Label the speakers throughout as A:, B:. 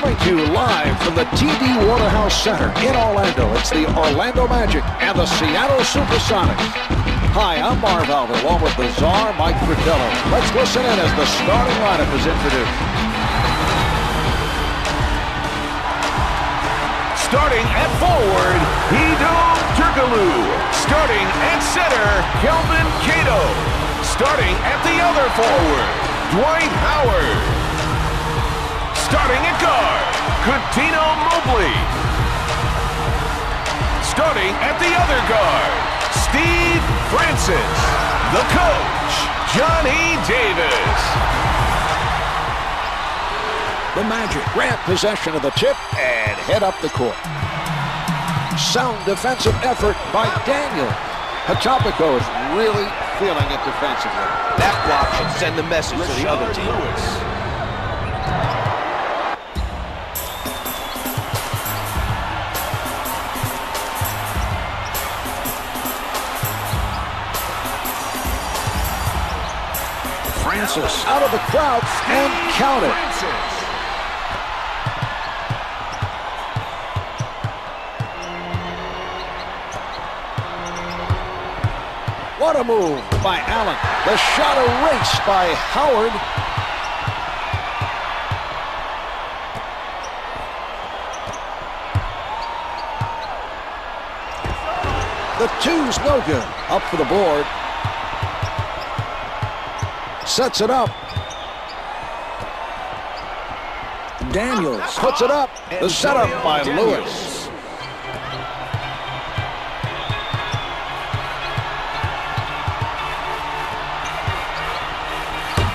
A: Coming to you live from the TD Waterhouse Center in Orlando, it's the Orlando Magic and the Seattle Supersonics. Hi, I'm Marv Alvin, along with the czar, Mike Fratello. Let's listen in as the starting lineup is introduced.
B: Starting at forward, Hedo Turkoglu. Starting at center, Kelvin Cato. Starting at the other forward, Dwight Howard. Starting at guard, Coutinho Mobley. Starting at the other guard, Steve Francis. The coach, Johnny Davis.
A: The Magic grab possession of the tip and head up the court. Sound defensive effort by Daniel. Potopico is really feeling it defensively.
C: That block should send the message to the other team.
A: Francis out of the crowd and count it. What a move by Allen. The shot erased by Howard. The two's no good. Up for the board. Sets it up. Daniels puts it up. The setup by Lewis.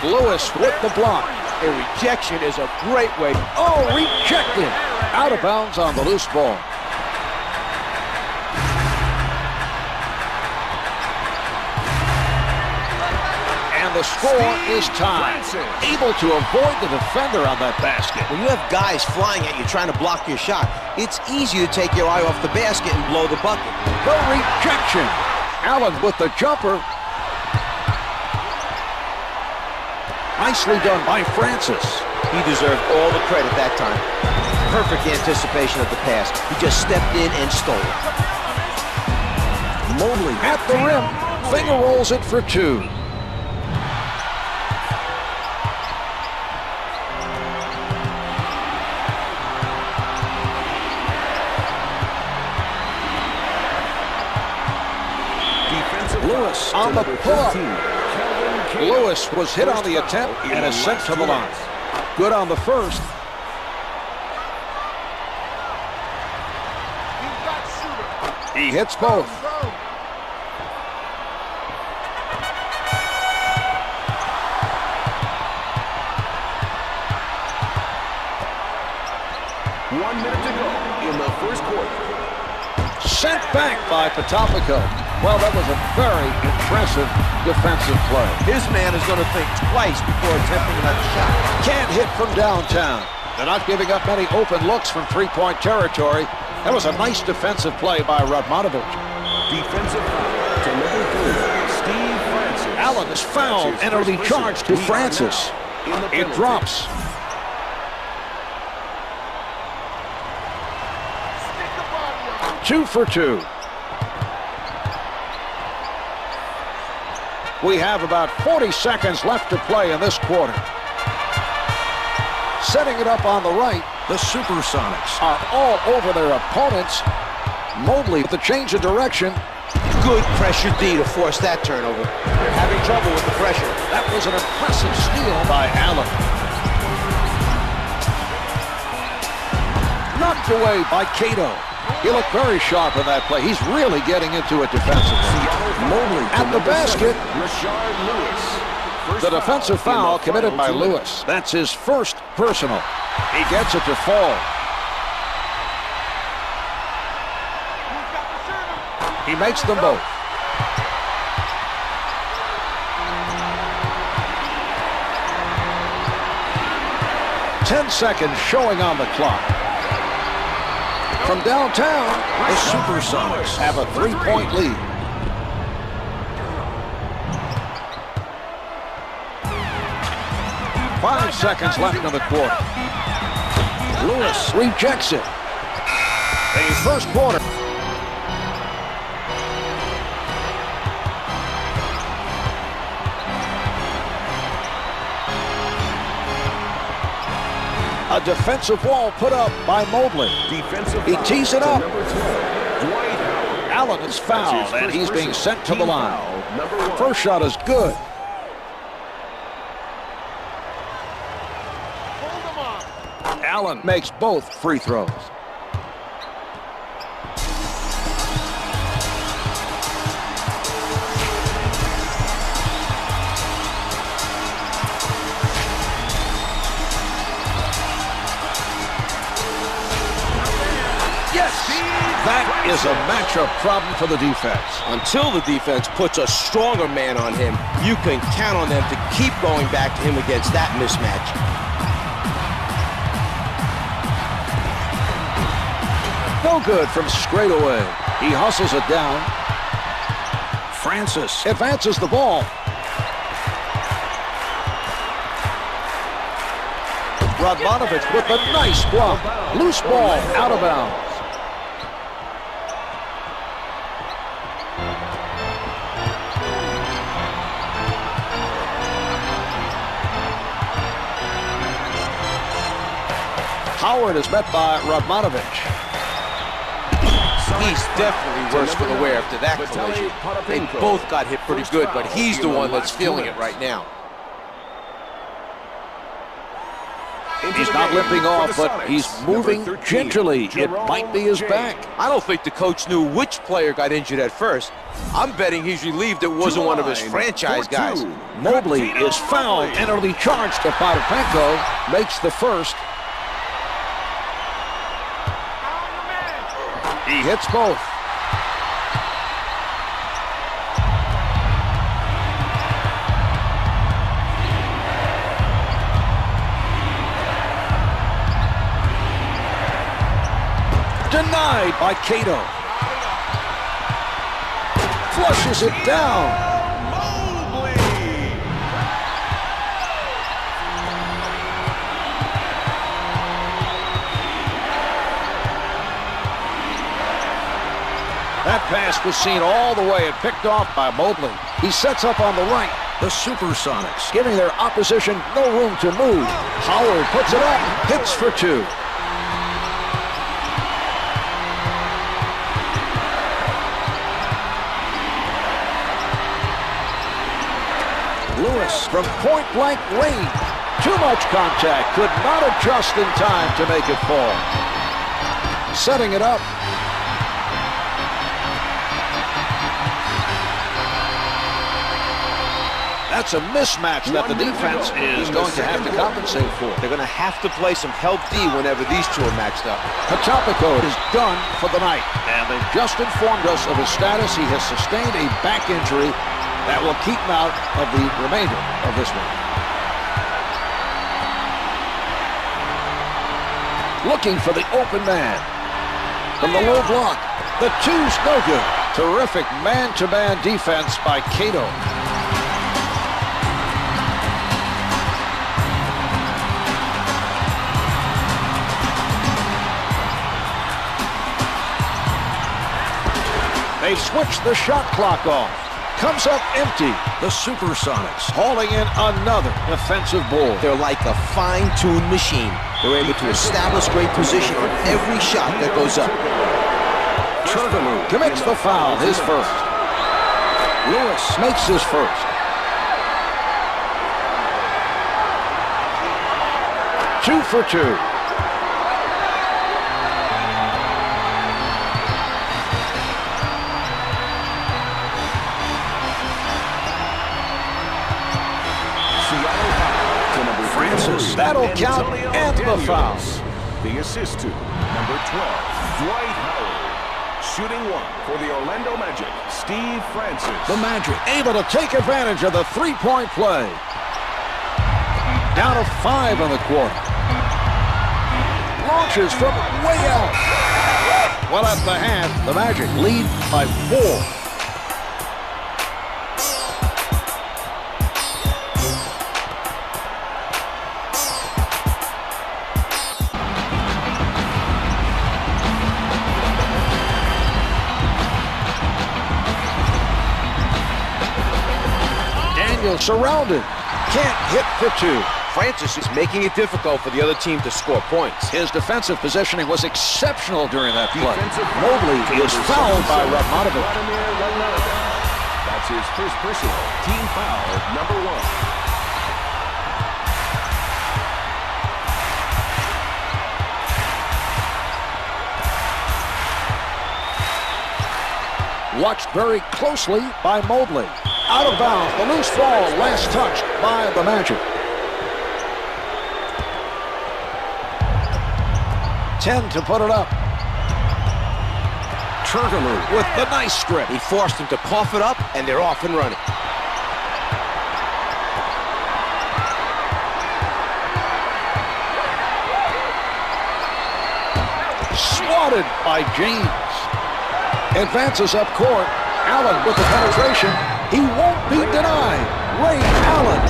A: Lewis with the block.
C: A rejection is a great way.
A: Oh, rejected. Out of bounds on the loose ball. The score is tied. Able to avoid the defender on that basket.
C: When you have guys flying at you trying to block your shot, it's easy to take your eye off the basket and blow the bucket.
A: The rejection. Allen with the jumper. Nicely done by Francis.
C: He deserved all the credit that time. Perfect anticipation of the pass. He just stepped in and stole it.
A: Mobley at the rim. Finger rolls it for two. Lewis on the pull-up. Lewis was hit on the attempt and is sent to the line. Good on the first. He hits both.
B: One minute to go in the first quarter.
A: Sent back by Potopico. Well, that was a very impressive defensive play.
C: His man is going to think twice before attempting another shot.
A: Can't hit from downtown. They're not giving up many open looks from three-point territory. That was a nice defensive play by Radmanovic.
B: Defensive to number 3, Steve Francis.
A: Allen is fouled and it'll be charged to Francis. It drops. Two for two. We have about 40 seconds left to play in this quarter. Setting it up on the right, the Supersonics are all over their opponents. Mobley with the change of direction.
C: Good pressure D to force that turnover. They're having trouble with the pressure.
A: That was an impressive steal by Allen. Knocked away by Cato. He looked very sharp in that play. He's really getting into it defensively. Mobley at the basket. The defensive foul committed by Lewis. That's his first personal. He gets it to fall. He makes them both. Ten seconds showing on the clock. From downtown, the Supersonics have a three-point lead. Five seconds left in the quarter. Lewis rejects it. The first quarter. A defensive wall put up by Mobley. He tees it up. Allen is fouled, and he's being sent to the line. First shot is good. Allen makes both free throws. That is a matchup problem for the defense.
C: Until the defense puts a stronger man on him, you can count on them to keep going back to him against that mismatch.
A: No good from straight away. He hustles it down. Francis advances the ball. Radmanovich with a nice block. Loose ball out of bounds. Howard is met by Radmanovich.
C: He's definitely worse for the wear after that collision. They both got hit pretty good, but he's the one that's feeling it right now.
A: He's not limping off, but he's moving gingerly. It might be his back.
C: I don't think the coach knew which player got injured at first. I'm betting he's relieved it wasn't one of his franchise guys.
A: Mobley is fouled and early charged to Potapenko. Makes the first. He hits both. Denied by Cato. Flushes it down. That pass was seen all the way and picked off by Mobley. He sets up on the right. The Supersonics giving their opposition no room to move. Howard puts it up, hits for two. Lewis from point-blank range. Too much contact. Could not adjust in time to make it fall. Setting it up. That's a mismatch that the defense is going to have to compensate for.
C: They're going to have to play some help D whenever these two are matched up.
A: Potapenko is done for the night, and they've just informed us of his status. He has sustained a back injury that will keep him out of the remainder of this one. Looking for the open man. From the low block, the two's no good. Terrific man-to-man defense by Cato. They've switched the shot clock off. Comes up empty. The Supersonics hauling in another defensive board.
C: They're like a fine-tuned machine. They're able to establish great position on every shot that goes up.
A: Turkoglu commits the foul, his first. Lewis makes his first. Two for two. Francis, that'll count, and the foul.
B: The assist to number 12, Dwight Howard. Shooting one for the Orlando Magic, Steve Francis.
A: The Magic able to take advantage of the three-point play. Down to 5 in the quarter. Launches from way out. Well, at the half, the Magic lead by 4. Daniel surrounded. Can't hit for two.
C: Francis is making it difficult for the other team to score points.
A: His defensive positioning was exceptional during that play. Mobley is fouled by Radmanovic.
B: That's his first personal team foul, number 1.
A: Watched very closely by Mobley. Out of bounds, the loose ball last touched by the Magic. 10 to put it up. Turkoglu with the nice strip.
C: He forced him to cough it up, and they're off and running.
A: Swatted by James. Advances up court. Allen with the penetration. He won't be denied. Ray Allen.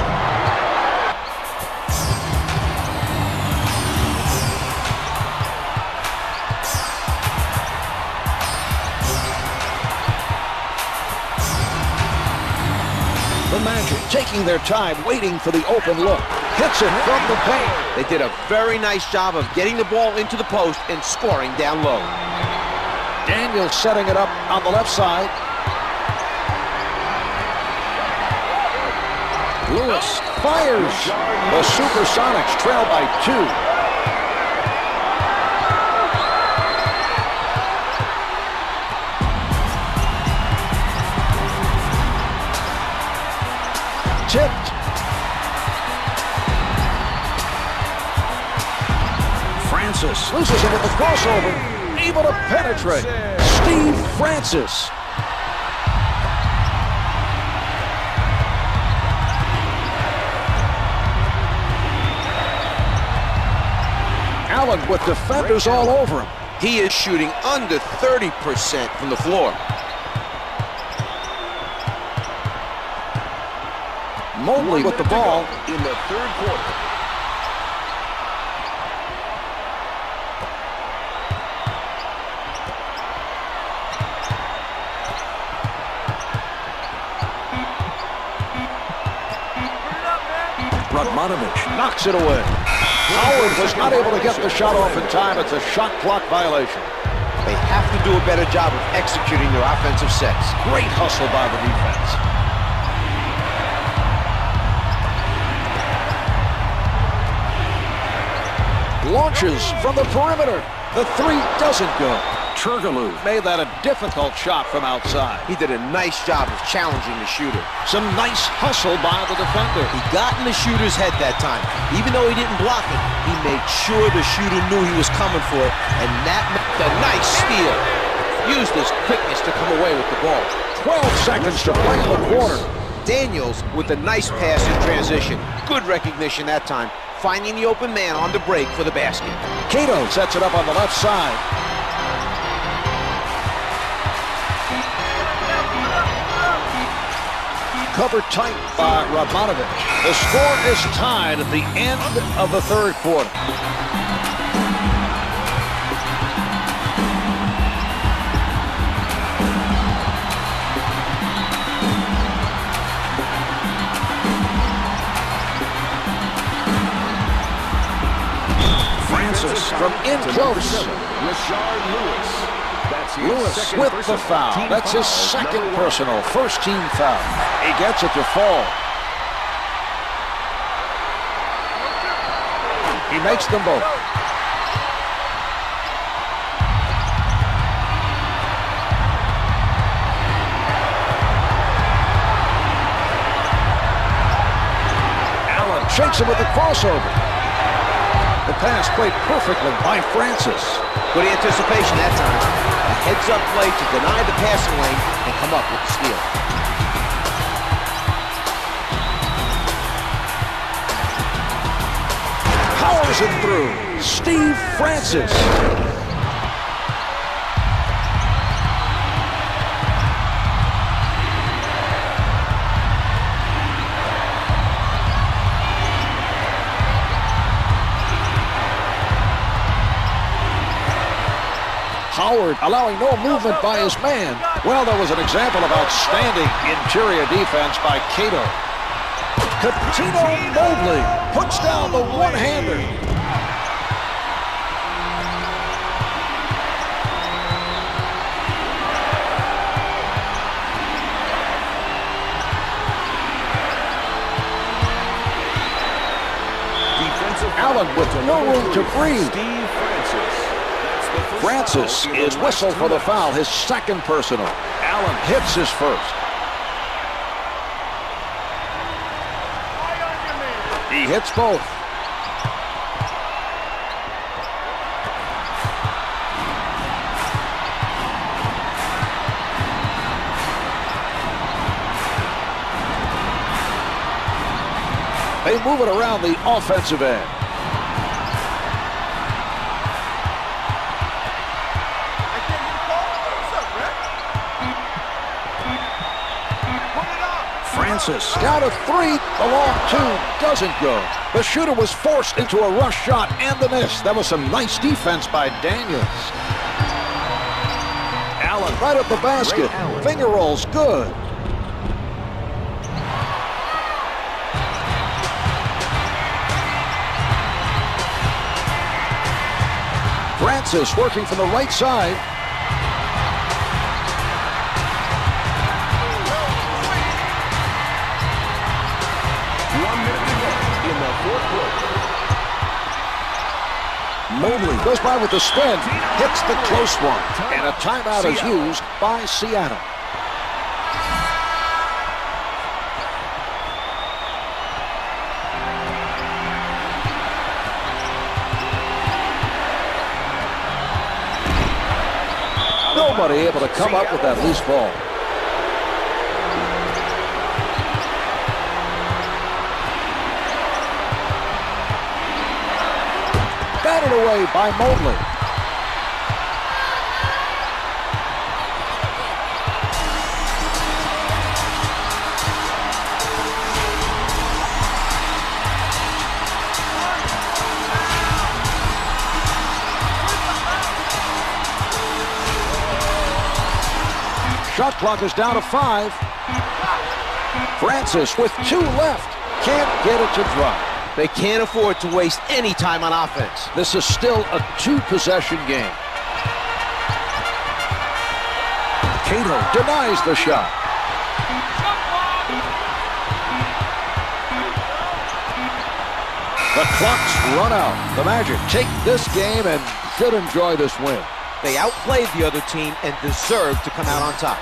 A: The Magic taking their time, waiting for the open look. Hits it from the paint.
C: They did a very nice job of getting the ball into the post and scoring down low.
A: Daniel setting it up on the left side. Lewis fires. The Supersonics trail by 2. Tipped. Francis loses it with the crossover. Able to penetrate. Steve Francis. Allen with defenders all over him.
C: He is shooting under 30% from the floor.
A: Mobley with the ball
B: in the third quarter.
A: Radmanovic knocks it away. Howard was not able to get the shot off in time. It's a shot clock violation.
C: They have to do a better job of executing their offensive sets.
A: Great hustle by the defense. Launches from the perimeter. The 3 doesn't go. Turkoglu made that a difficult shot from outside.
C: He did a nice job of challenging the shooter.
A: Some nice hustle by the defender.
C: He got in the shooter's head that time. Even though he didn't block it, he made sure the shooter knew he was coming for it, and that made a nice steal. Used his quickness to come away with the ball.
A: 12 seconds to play in the quarter.
C: Daniels with a nice pass in transition. Good recognition that time, finding the open man on the break for the basket.
A: Cato sets it up on the left side. Covered tight by Radmanovic. The score is tied at the end of the third quarter. Francis from in close. Lewis with the foul. That's his second personal, first team foul. He gets it to fall. He makes them both. Allen shakes him with the crossover. The pass played perfectly by Francis.
C: Good anticipation that time. A heads-up play to deny the passing lane and come up with the steal.
A: Powers it through. Steve Francis. Howard allowing no movement by his man. Well, there was an example of outstanding interior defense by Cato. Catino Mobley puts down the one-hander. Allen with no room to breathe. Francis is whistled for the foul, his second personal. Allen hits his first. He hits both. They move it around the offensive end. Francis down to three, the long two doesn't go. The shooter was forced into a rush shot and the miss. That was some nice defense by Daniels. Allen right at the basket. Finger rolls good. Francis working from the right side. Mobley goes by with the spin, hits the close one, and a timeout is used by Seattle. Nobody able to come up with that loose ball. Batted away by Mobley. Shot clock is down to 5. Francis with 2 left. Can't get it to drop.
C: They can't afford to waste any time on offense.
A: This is still a 2-possession game. Cato denies the shot. The clock's run out. The Magic take this game and should enjoy this win.
C: They outplayed the other team and deserve to come out on top.